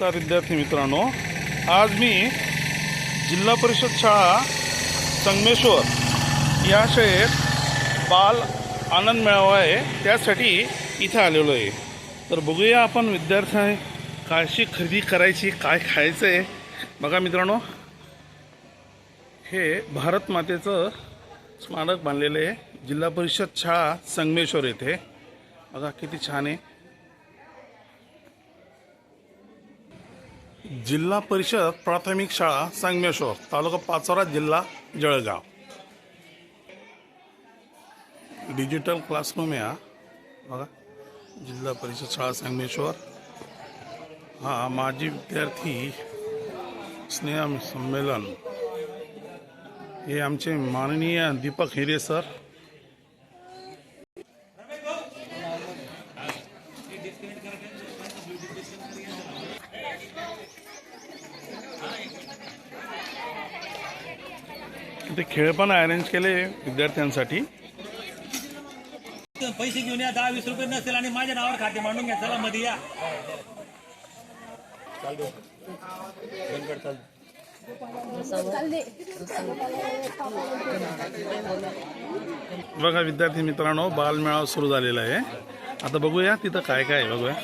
नमस्कार विद्यार्थी मित्रांनो, आज मी जिल्हा परिषद शाळा संगमेश्वर या शाळेत बाल आनंद मेळावा आहे त्यासाठी इथे आलेलो आहे। तर बघूया आपण विद्यार्थी कशी खरेदी करायची, काय खायचं आहे। बघा मित्रांनो, हे भारत मातेचं स्मारक बांधलेलं आहे जिल्हा परिषद शाळा संगमेश्वर येथे। बघा किती छान आहे। जिल्हा परिषद प्राथमिक शाळा संगमेश्वर, तालुका पाचोरा, जिल्हा जळगाव। डिजिटल क्लासरूम आहे हा। बघा, जिल्हा परिषद शाळा संगमेश्वर। हा माजी विद्यार्थी स्नेह संमेलन, हे आमचे माननीय दीपक हिरे सर। ते खेळ पण अरेंज केले विद्यार्थ्यांसाठी। पैसे घेऊन या, 10-20 रुपये नसेल आणि माझ्या नावावर खाते मांडून घ्या। चला मध्ये या। बघा विद्यार्थी मित्रांनो, बालमेळावा सुरू झालेला आहे। आता बघूया तिथं काय काय आहे, बघूया।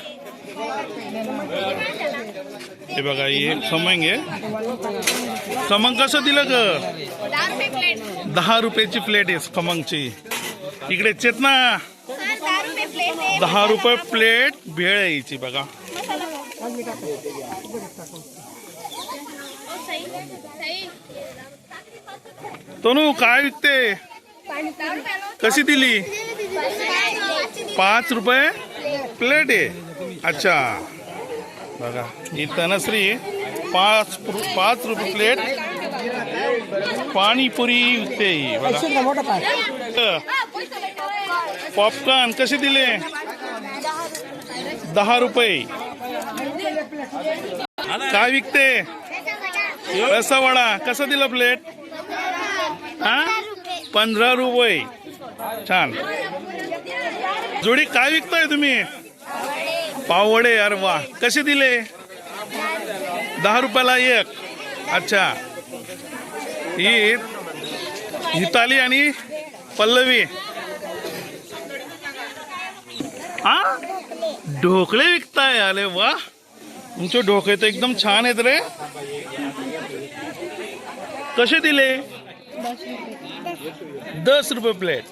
हे बघा, हे खमंग आहे। खमंग कसं दिलं ग? 10 रुपयाची प्लेट आहे खमंगची। इकडे चेतना 10 रुपये प्लेट भेळ यायची। बघा तनू, काय विकते? कशी दिली? 5 रुपये प्लेट आहे। अच्छा, बघा ही तनश्री 5 रुपये प्लेट पाणीपुरी विकते ही। बघा, पॉपकॉर्न कसे दिले? 10 रुपये। काय विकते? रसावडा कसा दिला प्लेट? 15 रुपये। छान। जोडी काय विकताय तुम्ही? पाववडे। अरे वा, कसे दिले? 10 रुपयाला एक। अच्छा, ही हिताली आणि पल्लवी ढोकळे विकताय। अरे वा, तुमचे ढोकळे तर एकदम छान आहेत रे। कसे दिले? 10 रुपये प्लेट।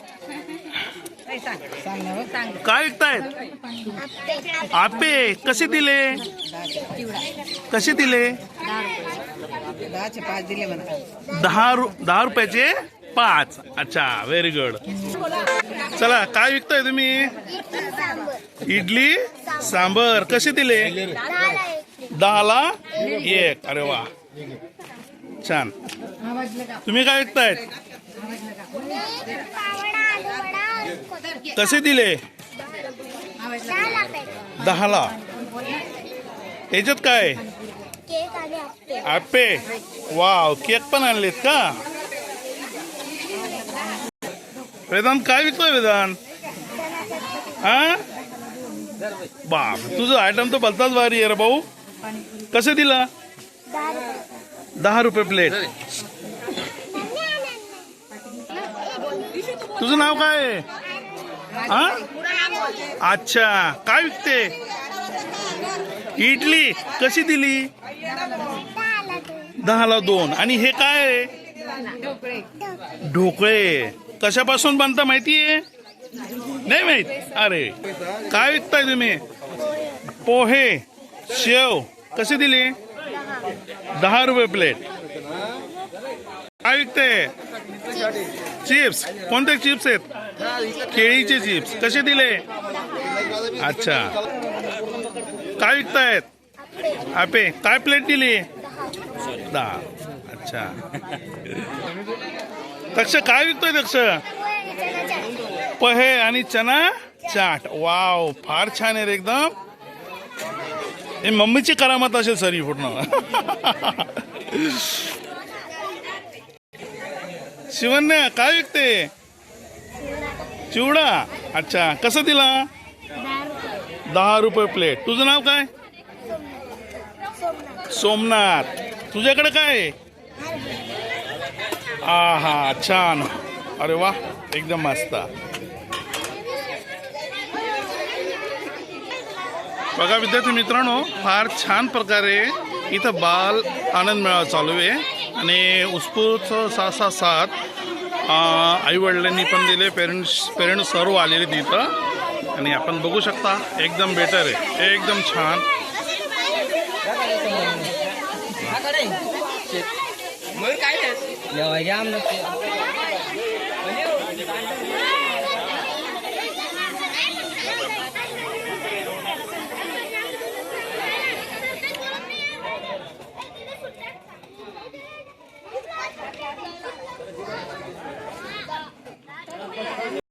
काय विकतायत? आपे कसे दिले? कसे दिले? 10 रुपयाचे 5। अच्छा, व्हेरी गुड। चला, काय विकताय तुम्ही? इडली सांबर कसे दिले? 10ला 1। अरे वा, छान। तुम्ही काय विकतायत? कसे दिले? 10ला। याच्यात काय? आपे। वाव, केक पण आणलेत का? वेदांत काय विकतोय? वेदांत बाप, तुझं आयटम तर भलताच भारी आहे रे भाऊ। कसे दिला? 10 रुपये प्लेट। तुझं नाव काय आहे? अच्छा, काय विकते? इडली कशी दिली? 10ला 2। आणि हे काय आहे? ढोकळे कशापासून बनता माहितीये? नाही माहित? अरे, काय विकताय तुम्ही? पोहे शेव कसे दिले? 10 रुपये प्लेट। काय विकते? चिप्स। कोणते चिप्स आहेत? केळीचे चिप्स कसे दिले? अच्छा, काय विकतायत? आपे। काय प्लेट दिली? 10। अच्छा, दक्ष काय विकतोय? दक्ष पोहे आणि चना चाट। वाव, फार छान आहे रे एकदम। हे मम्मीची करामत असेल सर ही पूर्ण। शिवन्या काय विकते? चिवडा। अच्छा, कसं दिला? 10 रुपये प्लेट। तुझं नाव काय? सोमनाथ. तुझ्याकडे काय आहे? हा छान. अरे वा, एकदम मस्त. बघा विद्यार्थी मित्रांनो, फार छान प्रकारे इथं बाल आनंद मेळावा चालू आहे आणि उत्स्फूर्त साथ आईवडिलांनी पण दिले, पेरेंट्स सर्व आलेले तिथं आणि आपण बघू शकता एकदम बेटर आहे, एकदम छान. काय